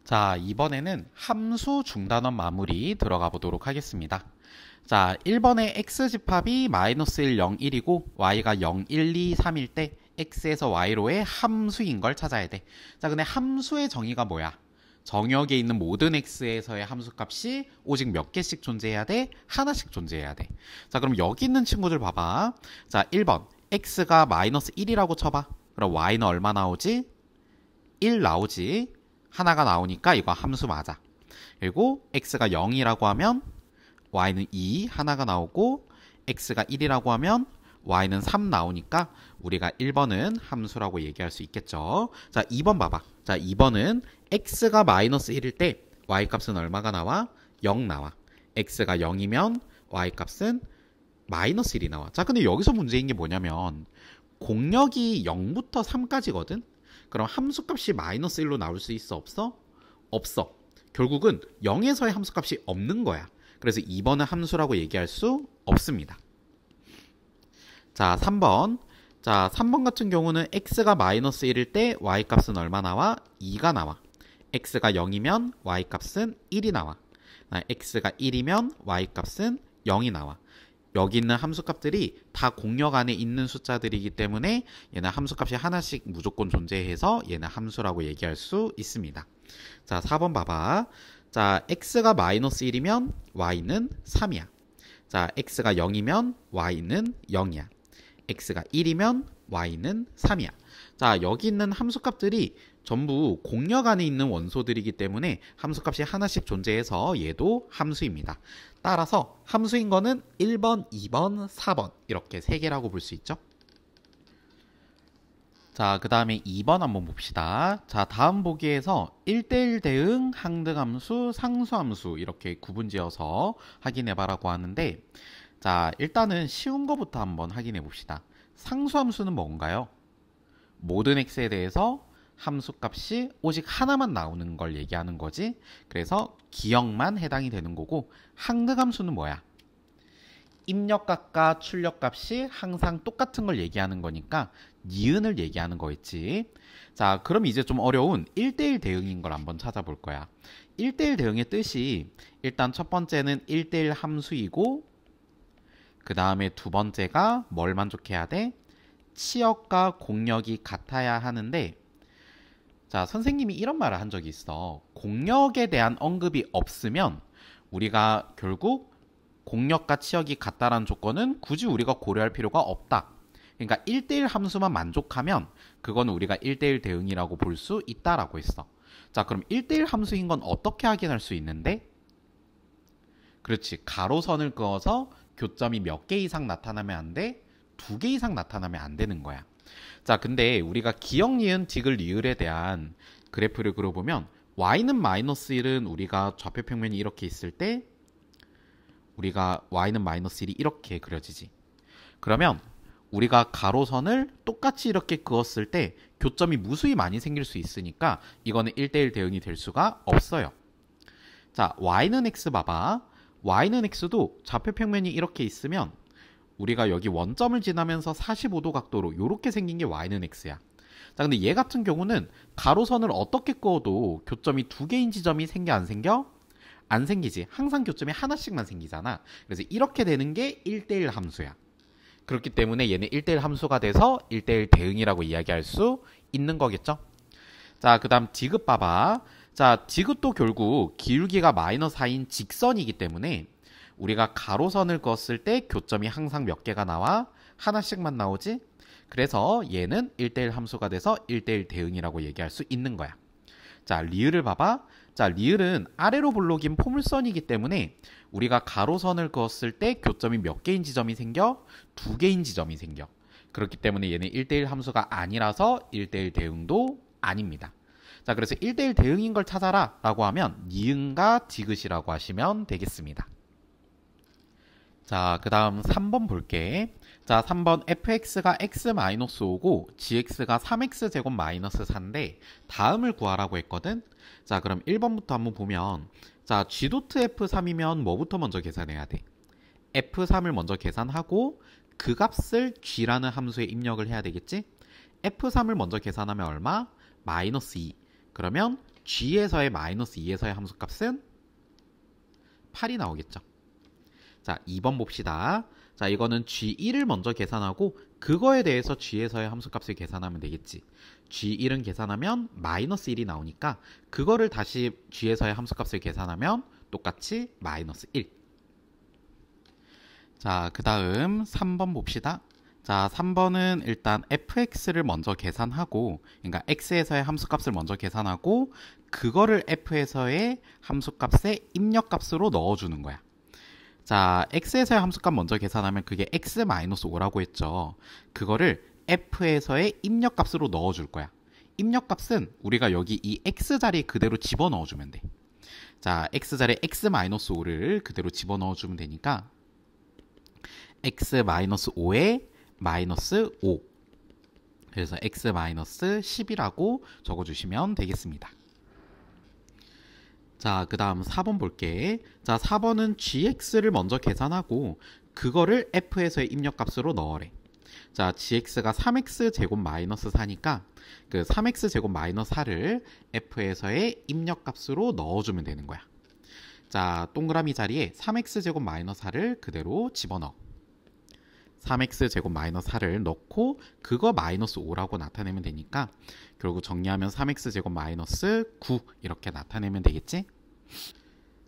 자, 이번에는 함수 중단원 마무리 들어가 보도록 하겠습니다. 자, 1번의 x집합이 마이너스 1, 0, 1이고 y가 0, 1, 2, 3일 때 x에서 y로의 함수인 걸 찾아야 돼. 자, 근데 함수의 정의가 뭐야? 정역에 있는 모든 x에서의 함수값이 오직 몇 개씩 존재해야 돼? 하나씩 존재해야 돼. 자, 그럼 여기 있는 친구들 봐봐. 자, 1번 x가 마이너스 1이라고 쳐봐. 그럼 y는 얼마 나오지? 1 나오지. 하나가 나오니까 이거 함수 맞아. 그리고 x가 0이라고 하면 y는 2 하나가 나오고, x가 1이라고 하면 y는 3 나오니까 우리가 1번은 함수라고 얘기할 수 있겠죠. 자, 2번 봐봐. 자, 2번은 x가 마이너스 1일 때 y 값은 얼마가 나와? 0 나와. x가 0이면 y 값은 마이너스 1이 나와. 자, 근데 여기서 문제인 게 뭐냐면 공역이 0부터 3까지거든? 그럼 함수값이 마이너스 1로 나올 수 있어? 없어? 없어. 결국은 0에서의 함수값이 없는 거야. 그래서 2번은 함수라고 얘기할 수 없습니다. 자, 3번. 자, 3번 같은 경우는 x가 마이너스 1일 때 y값은 얼마 나와? 2가 나와. x가 0이면 y값은 1이 나와. x가 1이면 y값은 0이 나와. 여기 있는 함수값들이 다 공역 안에 있는 숫자들이기 때문에 얘는 함수값이 하나씩 무조건 존재해서 얘는 함수라고 얘기할 수 있습니다. 자, 4번 봐봐. 자, x가 마이너스 1이면 y는 3이야. 자, x가 0이면 y는 0이야. x가 1이면 y는 3이야. 자, 여기 있는 함수값들이 전부 공역 안에 있는 원소들이기 때문에 함수값이 하나씩 존재해서 얘도 함수입니다. 따라서 함수인 거는 1번, 2번, 4번 이렇게 3개라고 볼 수 있죠. 자, 그 다음에 2번 한번 봅시다. 자, 다음 보기에서 1대1 대응, 항등함수, 상수함수 이렇게 구분지어서 확인해봐라고 하는데, 자, 일단은 쉬운 거부터 한번 확인해 봅시다. 상수함수는 뭔가요? 모든 x에 대해서 함수값이 오직 하나만 나오는 걸 얘기하는 거지. 그래서 기역만 해당이 되는 거고, 항등함수는 뭐야? 입력값과 출력값이 항상 똑같은 걸 얘기하는 거니까 니은을 얘기하는 거겠지. 자, 그럼 이제 좀 어려운 1대1 대응인 걸 한번 찾아볼 거야. 1대1 대응의 뜻이 일단 첫 번째는 1대1 함수이고, 그 다음에 두 번째가 뭘 만족해야 돼? 치역과 공역이 같아야 하는데, 자, 선생님이 이런 말을 한 적이 있어. 공역에 대한 언급이 없으면 우리가 결국 공역과 치역이 같다라는 조건은 굳이 우리가 고려할 필요가 없다. 그러니까 1대1 함수만 만족하면 그건 우리가 1대1 대응이라고 볼 수 있다라고 했어. 자, 그럼 1대1 함수인 건 어떻게 확인할 수 있는데? 그렇지. 가로선을 그어서 교점이 몇 개 이상 나타나면 안 돼? 2개 이상 나타나면 안 되는 거야. 자, 근데 우리가 기역, 니은, 디귿, 리을에 대한 그래프를 그려보면 y는 마이너스 1은 우리가 좌표 평면이 이렇게 있을 때 우리가 y는 마이너스 1이 이렇게 그려지지. 그러면 우리가 가로선을 똑같이 이렇게 그었을 때 교점이 무수히 많이 생길 수 있으니까 이거는 1대1 대응이 될 수가 없어요. 자, y는 x 봐봐. y는 x도 좌표 평면이 이렇게 있으면 우리가 여기 원점을 지나면서 45도 각도로 이렇게 생긴 게 y는 x야. 자, 근데 얘 같은 경우는 가로선을 어떻게 그어도 교점이 2개인 지점이 생겨 안 생겨? 안 생기지. 항상 교점이 하나씩만 생기잖아. 그래서 이렇게 되는 게 1대1 함수야. 그렇기 때문에 얘는 1대1 함수가 돼서 1대1 대응이라고 이야기할 수 있는 거겠죠. 자, 그 다음 디귿 봐봐. 자, 디귿도 결국 기울기가 마이너스 4인 직선이기 때문에 우리가 가로선을 그었을 때 교점이 항상 몇 개가 나와? 하나씩만 나오지? 그래서 얘는 1대1 함수가 돼서 1대1 대응이라고 얘기할 수 있는 거야. 자, 리을을 봐봐. 자, 리을은 아래로 볼록인 포물선이기 때문에 우리가 가로선을 그었을 때 교점이 몇 개인 지점이 생겨? 2개인 지점이 생겨. 그렇기 때문에 얘는 1대1 함수가 아니라서 1대1 대응도 아닙니다. 자, 그래서 1대1 대응인 걸 찾아라 라고 하면 니은과 디귿이라고 하시면 되겠습니다. 자, 그 다음 3번 볼게. 자, 3번 fx가 x-5고 gx가 3x제곱 마이너스 4인데 다음을 구하라고 했거든. 자, 그럼 1번부터 한번 보면, 자, g.f3이면 뭐부터 먼저 계산해야 돼? f3을 먼저 계산하고 그 값을 g라는 함수에 입력을 해야 되겠지? f3을 먼저 계산하면 얼마? 마이너스 2. 그러면 g에서의 마이너스 2에서의 함수값은 8이 나오겠죠. 자, 2번 봅시다. 자, 이거는 g1을 먼저 계산하고 그거에 대해서 g에서의 함수값을 계산하면 되겠지. g1은 계산하면 마이너스 1이 나오니까 그거를 다시 g에서의 함수값을 계산하면 똑같이 마이너스 1. 자, 그 다음 3번 봅시다. 자, 3번은 일단 fx를 먼저 계산하고, 그러니까 x에서의 함수값을 먼저 계산하고 그거를 f에서의 함수값의 입력값으로 넣어주는 거야. 자, x에서의 함수값 먼저 계산하면 그게 x-5라고 했죠. 그거를 f에서의 입력값으로 넣어줄 거야. 입력값은 우리가 여기 이 x자리에 그대로 집어넣어주면 돼. 자, x자리에 x-5를 그대로 집어넣어주면 되니까 x-5에 마이너스 5. 그래서 x-10이라고 적어주시면 되겠습니다. 자, 그 다음 4번 볼게. 자, 4번은 gx를 먼저 계산하고 그거를 f에서의 입력값으로 넣으래. 자, gx가 3x 제곱 마이너스 4니까 그 3x 제곱 마이너스 4를 f에서의 입력값으로 넣어주면 되는 거야. 자, 동그라미 자리에 3x 제곱 마이너스 4를 그대로 집어넣어. 3x 제곱 마이너스 4를 넣고 그거 마이너스 5라고 나타내면 되니까 결국 정리하면 3x 제곱 마이너스 9 이렇게 나타내면 되겠지?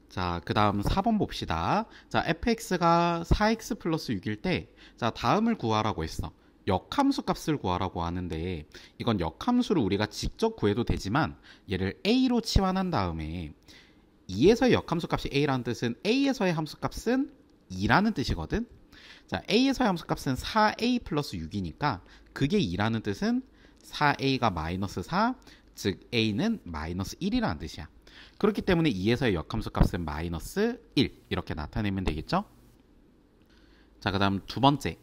자, 그 다음 4번 봅시다. 자, fx가 4x 플러스 6일 때, 자, 다음을 구하라고 했어. 역함수 값을 구하라고 하는데, 이건 역함수를 우리가 직접 구해도 되지만, 얘를 a로 치환한 다음에, 2에서의 역함수 값이 a라는 뜻은 a에서의 함수 값은 2라는 뜻이거든? 자, a에서의 함수 값은 4a 플러스 6이니까, 그게 2라는 뜻은 4a가 마이너스 4, 즉 a는 마이너스 1이라는 뜻이야. 그렇기 때문에 2에서의 역함수 값은 마이너스 1 이렇게 나타내면 되겠죠? 자, 그 다음 두 번째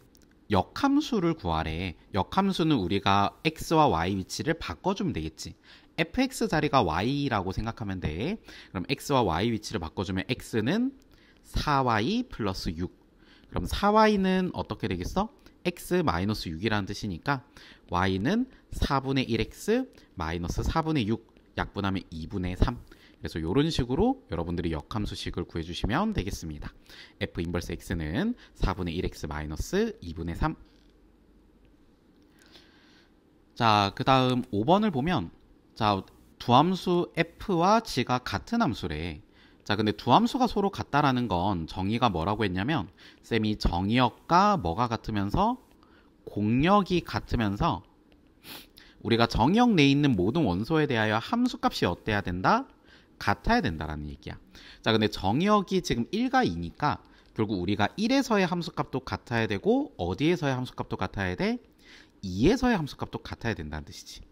역함수를 구하래. 역함수는 우리가 x와 y 위치를 바꿔주면 되겠지. fx 자리가 y라고 생각하면 돼. 그럼 x와 y 위치를 바꿔주면 x는 4y 플러스 6. 그럼 4y는 어떻게 되겠어? x-6이라는 뜻이니까 y는 4분의 1x 마이너스 4분의 6 약분하면 2분의 3. 그래서 이런 식으로 여러분들이 역함수식을 구해주시면 되겠습니다. f 인버스 x는 4분의 1x 마이너스 2분의 3. 자, 그 다음 5번을 보면 자, 두 함수 f와 g가 같은 함수래. 자, 근데 두 함수가 서로 같다라는 건 정의가 뭐라고 했냐면 쌤이 정의역과 뭐가 같으면서 공역이 같으면서 우리가 정의역 내에 있는 모든 원소에 대하여 함수값이 어때야 된다? 같아야 된다라는 얘기야. 자, 근데 정의역이 지금 1과 2니까 결국 우리가 1에서의 함수값도 같아야 되고 어디에서의 함수값도 같아야 돼? 2에서의 함수값도 같아야 된다는 뜻이지.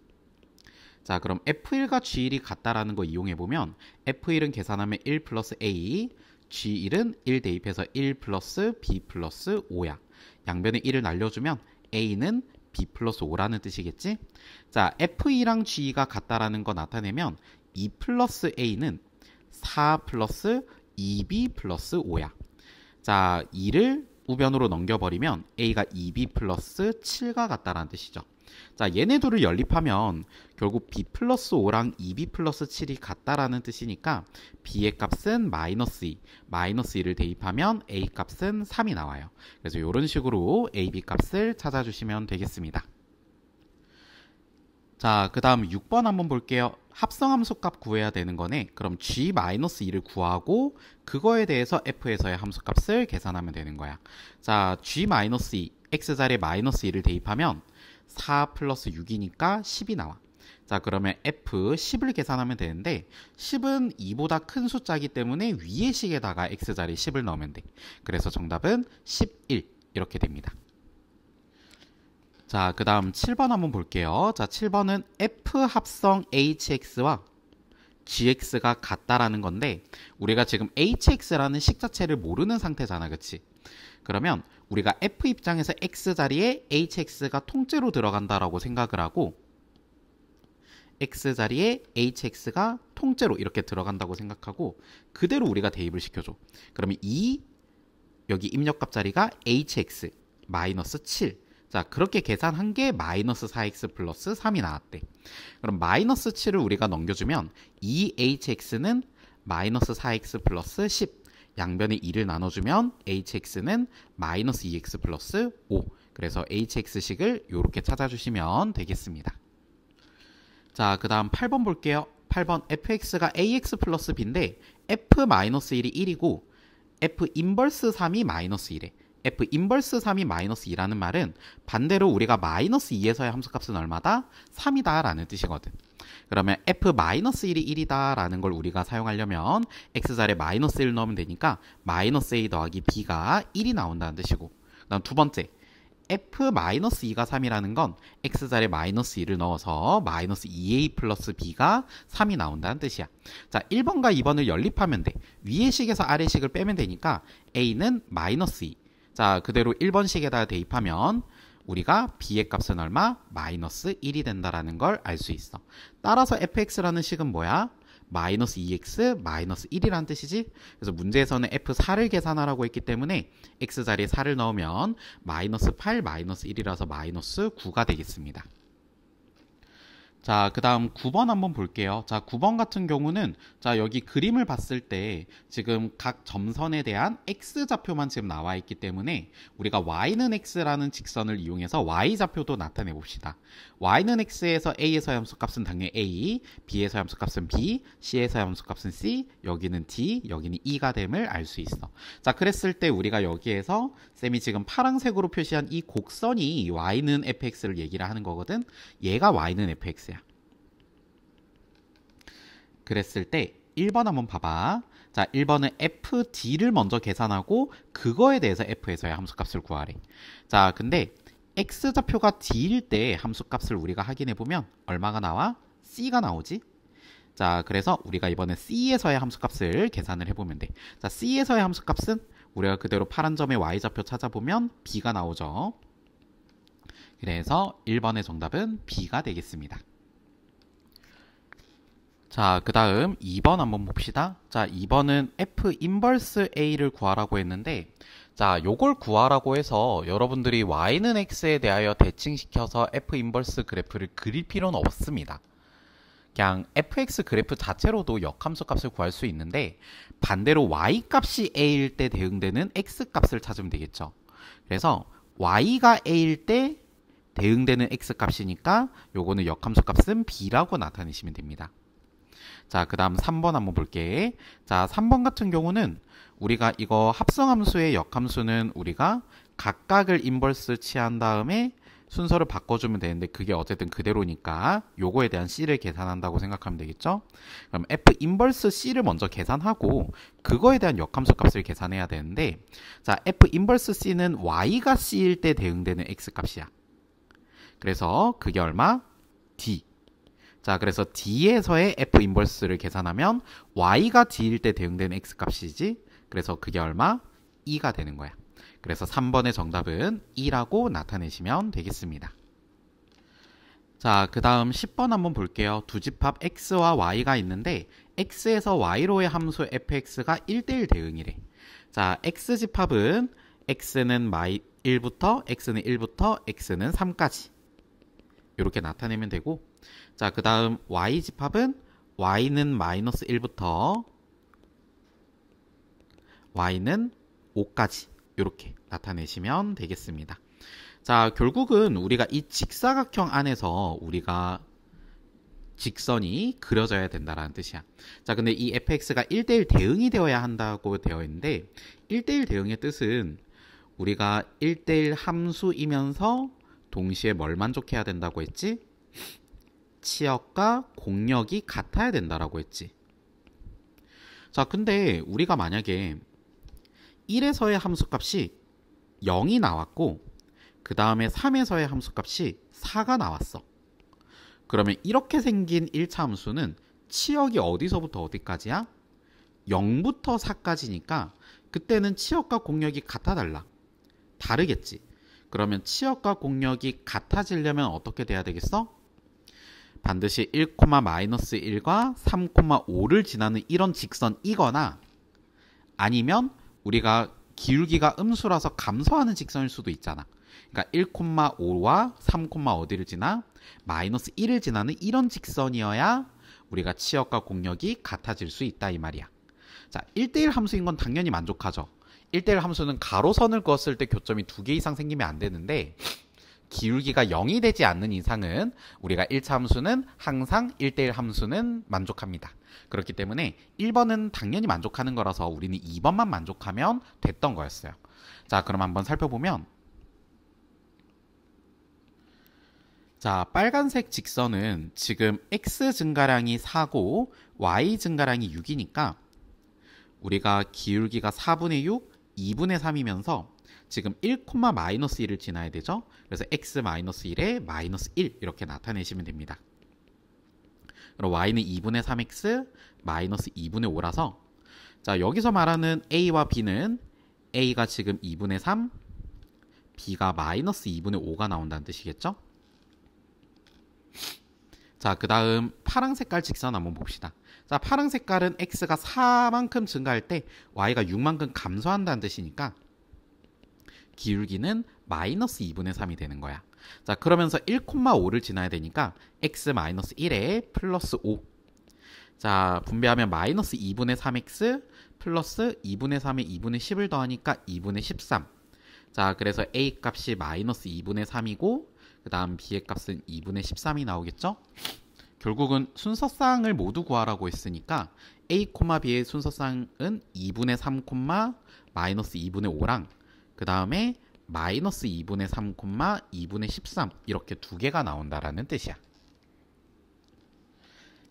자, 그럼 F1과 G1이 같다라는 거 이용해보면 F1은 계산하면 1 플러스 A, G1은 1 대입해서 1 플러스 B 플러스 5야. 양변에 1을 날려주면 A는 B 플러스 5라는 뜻이겠지? 자, F2랑 G가 같다라는 거 나타내면 2 플러스 A는 4 플러스 2B 플러스 5야. 자, 2를 우변으로 넘겨버리면 A가 2B 플러스 7과 같다라는 뜻이죠. 자, 얘네 둘을 연립하면 결국 B 플러스 5랑 2B 플러스 7이 같다라는 뜻이니까 B의 값은 마이너스 2, 마이너스 2를 대입하면 A 값은 3이 나와요. 그래서 이런 식으로 A, B 값을 찾아주시면 되겠습니다. 자, 그 다음 6번 한번 볼게요. 합성함수 값 구해야 되는 거네. 그럼 G-2를 구하고 그거에 대해서 F에서의 함수값을 계산하면 되는 거야. 자, G-2, X자리에 마이너스 2를 대입하면 4 플러스 6이니까 10이 나와. 자, 그러면 F 10을 계산하면 되는데 10은 2보다 큰 숫자이기 때문에 위의 식에다가 X자리에 10을 넣으면 돼. 그래서 정답은 11 이렇게 됩니다. 자, 그 다음 7번 한번 볼게요. 자, 7번은 F 합성 HX와 GX가 같다라는 건데 우리가 지금 HX라는 식 자체를 모르는 상태잖아, 그치? 그러면 우리가 F 입장에서 X자리에 HX가 통째로 들어간다라고 생각을 하고 X자리에 HX가 통째로 이렇게 들어간다고 생각하고 그대로 우리가 대입을 시켜줘. 그러면 여기 입력값 자리가 HX 마이너스 7. 자, 그렇게 계산한 게 마이너스 4x 플러스 3이 나왔대. 그럼 마이너스 7을 우리가 넘겨주면 2hx는 마이너스 4x 플러스 10. 양변에 2를 나눠주면 hx는 마이너스 2x 플러스 5. 그래서 hx식을 이렇게 찾아주시면 되겠습니다. 자, 그 다음 8번 볼게요. 8번 fx가 ax 플러스 b인데 f-1이 1이고 f 인버스 3이 마이너스 1에 f 인버스 3이 마이너스 2라는 말은 반대로 우리가 마이너스 2에서의 함수값은 얼마다? 3이다 라는 뜻이거든. 그러면 f-1이 1이다 라는 걸 우리가 사용하려면 x자리에 마이너스 1을 넣으면 되니까 마이너스 a 더하기 b가 1이 나온다는 뜻이고, 그 다음 두 번째 f-2가 3이라는 건 x자리에 마이너스 2를 넣어서 마이너스 2a 플러스 b가 3이 나온다는 뜻이야. 자, 1번과 2번을 연립하면 돼. 위의 식에서 아래 식을 빼면 되니까 a는 마이너스 2. 자, 그대로 1번식에다가 대입하면 우리가 b의 값은 얼마? 마이너스 1이 된다라는 걸 알 수 있어. 따라서 fx라는 식은 뭐야? 마이너스 2x 마이너스 1이라는 뜻이지. 그래서 문제에서는 f4를 계산하라고 했기 때문에 x자리에 4를 넣으면 마이너스 8 마이너스 1이라서 마이너스 9가 되겠습니다. 자, 그 다음 9번 한번 볼게요. 자, 9번 같은 경우는 자, 여기 그림을 봤을 때 지금 각 점선에 대한 x좌표만 지금 나와 있기 때문에 우리가 y는 x라는 직선을 이용해서 y좌표도 나타내 봅시다. y는 x에서 a에서의 함수값은 당연히 a, b에서의 함수값은 b, c에서의 함수값은 c, 여기는 d, 여기는 e가 됨을 알 수 있어. 자, 그랬을 때 우리가 여기에서 쌤이 지금 파란색으로 표시한 이 곡선이 y는 fx를 얘기를 하는 거거든. 얘가 y는 fx야. 그랬을 때 1번 한번 봐봐. 자, 1번은 fd를 먼저 계산하고 그거에 대해서 f에서의 함수값을 구하래. 자, 근데 x좌표가 d일 때 함수값을 우리가 확인해보면 얼마가 나와? c가 나오지? 자, 그래서 우리가 이번에 c에서의 함수값을 계산을 해보면 돼. 자, c에서의 함수값은 우리가 그대로 파란 점의 y좌표 찾아보면 b가 나오죠. 그래서 1번의 정답은 b가 되겠습니다. 자, 그 다음 2번 한번 봅시다. 자, 2번은 f 인버스 a를 구하라고 했는데, 자, 요걸 구하라고 해서 여러분들이 y는 x에 대하여 대칭시켜서 f 인버스 그래프를 그릴 필요는 없습니다. 그냥 fx 그래프 자체로도 역함수 값을 구할 수 있는데, 반대로 y 값이 a일 때 대응되는 x 값을 찾으면 되겠죠. 그래서 y가 a일 때 대응되는 x 값이니까 요거는 역함수 값은 b라고 나타내시면 됩니다. 자, 그 다음 3번 한번 볼게. 자, 3번 같은 경우는 우리가 이거 합성함수의 역함수는 우리가 각각을 인버스 취한 다음에 순서를 바꿔주면 되는데 그게 어쨌든 그대로니까 요거에 대한 c를 계산한다고 생각하면 되겠죠? 그럼 f 인버스 c를 먼저 계산하고 그거에 대한 역함수 값을 계산해야 되는데, 자, f 인버스 c는 y가 c일 때 대응되는 x 값이야. 그래서 그게 얼마? d. 자, 그래서 d에서의 f 인버스를 계산하면 y가 d일 때 대응되는 x 값이지. 그래서 그게 얼마? 2가 되는 거야. 그래서 3번의 정답은 2라고 나타내시면 되겠습니다. 자, 그 다음 10번 한번 볼게요. 두 집합 x와 y가 있는데 x에서 y로의 함수 fx가 1대1 대응이래. 자, x집합은 x는 1부터 x는 1부터 x는 3까지 이렇게 나타내면 되고, 자, 그 다음 y집합은 y는 마이너스 1부터 y는 5까지 이렇게 나타내시면 되겠습니다. 자, 결국은 우리가 이 직사각형 안에서 우리가 직선이 그려져야 된다라는 뜻이야. 자, 근데 이 fx가 1대1 대응이 되어야 한다고 되어 있는데 1대1 대응의 뜻은 우리가 1대1 함수이면서 동시에 뭘 만족해야 된다고 했지? 치역과 공역이 같아야 된다라고 했지. 자, 근데 우리가 만약에 1에서의 함수값이 0이 나왔고 그 다음에 3에서의 함수값이 4가 나왔어. 그러면 이렇게 생긴 1차 함수는 치역이 어디서부터 어디까지야? 0부터 4까지니까 그때는 치역과 공역이 같아 달라. 다르겠지. 그러면 치역과 공역이 같아지려면 어떻게 돼야 되겠어? 반드시 1,-1과 3,5를 지나는 이런 직선이거나 아니면 우리가 기울기가 음수라서 감소하는 직선일 수도 있잖아. 그러니까 1,5와 3, 어디를 지나? 마이너스 1을 지나는 이런 직선이어야 우리가 치역과 공역이 같아질 수 있다 이 말이야. 자, 1대1 함수인 건 당연히 만족하죠. 1대1 함수는 가로선을 그었을 때 교점이 2개 이상 생기면 안 되는데 기울기가 0이 되지 않는 이상은 우리가 1차 함수는 항상 1대1 함수는 만족합니다. 그렇기 때문에 1번은 당연히 만족하는 거라서 우리는 2번만 만족하면 됐던 거였어요. 자, 그럼 한번 살펴보면 자, 빨간색 직선은 지금 x 증가량이 4고 y 증가량이 6이니까 우리가 기울기가 4분의 6, 2분의 3이면서 지금 1,-1을 지나야 되죠. 그래서 x-1에 마이너스 1 이렇게 나타내시면 됩니다. 그럼 y는 2분의 3x 마이너스 2분의 5라서 자, 여기서 말하는 a와 b는 a가 지금 2분의 3, b가 마이너스 2분의 5가 나온다는 뜻이겠죠. 자, 그 다음 파랑 색깔 직선 한번 봅시다. 자, 파랑 색깔은 x가 4만큼 증가할 때 y가 6만큼 감소한다는 뜻이니까 기울기는 마이너스 2분의 3이 되는 거야. 자, 그러면서 1,5를 지나야 되니까 x-1에 플러스 5. 자, 분배하면 마이너스 2분의 3x 플러스 2분의 3에 2분의 10을 더하니까 2분의 13. 자, 그래서 a 값이 마이너스 2분의 3이고 그 다음 b의 값은 2분의 13이 나오겠죠? 결국은 순서쌍을 모두 구하라고 했으니까 a, b의 순서쌍은 2분의 3, 마이너스 2분의 5랑 그 다음에 마이너스 2분의 3, 2분의 13 이렇게 두 개가 나온다라는 뜻이야.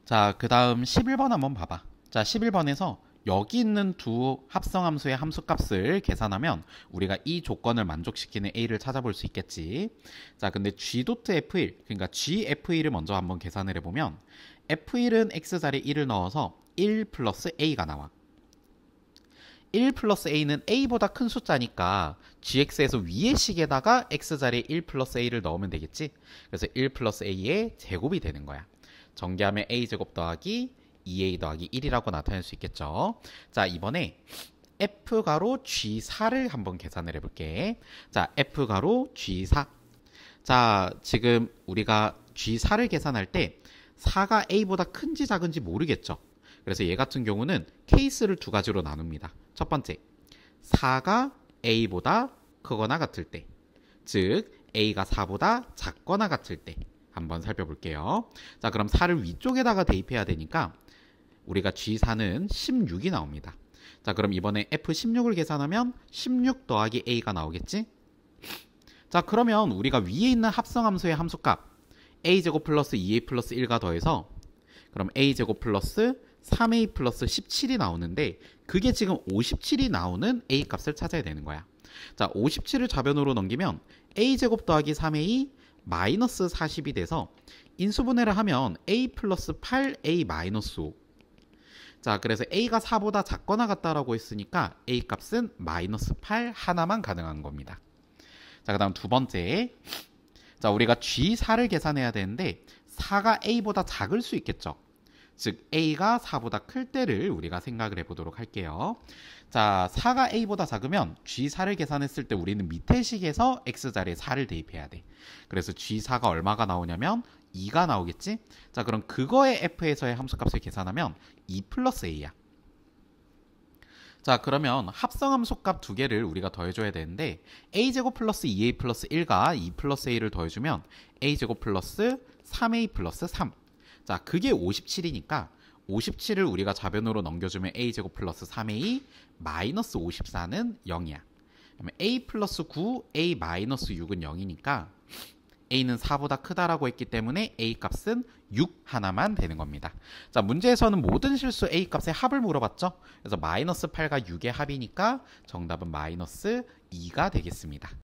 자, 그 다음 11번 한번 봐봐. 자, 11번에서 여기 있는 두 합성함수의 함수값을 계산하면 우리가 이 조건을 만족시키는 a를 찾아볼 수 있겠지. 자, 근데 g.f1 그러니까 gf1을 먼저 한번 계산을 해보면 f1은 x자리에 1을 넣어서 1 플러스 a가 나와. 1 플러스 a는 a보다 큰 숫자니까 gx에서 위의 식에다가 x자리에 1 플러스 a를 넣으면 되겠지. 그래서 1 플러스 a의 제곱이 되는 거야. 전개하면 a제곱 더하기 2a 더하기 1이라고 나타낼 수 있겠죠. 자, 이번에 f가로 g4를 한번 계산을 해볼게. 자, f가로 g4. 자, 지금 우리가 g4를 계산할 때 4가 a보다 큰지 작은지 모르겠죠. 그래서 얘 같은 경우는 케이스를 두 가지로 나눕니다. 첫 번째, 4가 a보다 크거나 같을 때, 즉 a가 4보다 작거나 같을 때 한번 살펴볼게요. 자, 그럼 4를 위쪽에다가 대입해야 되니까 우리가 g4는 16이 나옵니다. 자, 그럼 이번에 f16을 계산하면 16 더하기 a가 나오겠지? 자, 그러면 우리가 위에 있는 합성함수의 함수값 a제곱 플러스 2a 플러스 1과 더해서 그럼 a제곱 플러스 3a 플러스 17이 나오는데 그게 지금 57이 나오는 a 값을 찾아야 되는 거야. 자, 57을 좌변으로 넘기면 a제곱 더하기 3a 마이너스 40이 돼서 인수분해를 하면 a 플러스 8a 마이너스 5. 자, 그래서 a가 4보다 작거나 같다라고 했으니까 a 값은 마이너스 8 하나만 가능한 겁니다. 자, 그 다음 두 번째. 자, 우리가 g4를 계산해야 되는데 4가 a보다 작을 수 있겠죠. 즉 a가 4보다 클 때를 우리가 생각을 해보도록 할게요. 자, 4가 a보다 작으면 g4를 계산했을 때 우리는 밑에 식에서 x자리에 4를 대입해야 돼. 그래서 g4가 얼마가 나오냐면 2가 나오겠지? 자, 그럼 그거의 f에서의 함수값을 계산하면 2 플러스 a야. 자, 그러면 합성함수값 두 개를 우리가 더해줘야 되는데 a제곱 플러스 2a 플러스 1과 2 플러스 a를 더해주면 a제곱 플러스 3a 플러스 3. 자, 그게 57이니까 57을 우리가 좌변으로 넘겨주면 a제곱 플러스 3a 마이너스 54는 0이야. 그러면 a 플러스 9, a 마이너스 6은 0이니까 a는 4보다 크다라고 했기 때문에 a 값은 6 하나만 되는 겁니다. 자, 문제에서는 모든 실수 a 값의 합을 물어봤죠. 그래서 마이너스 8과 6의 합이니까 정답은 마이너스 2가 되겠습니다.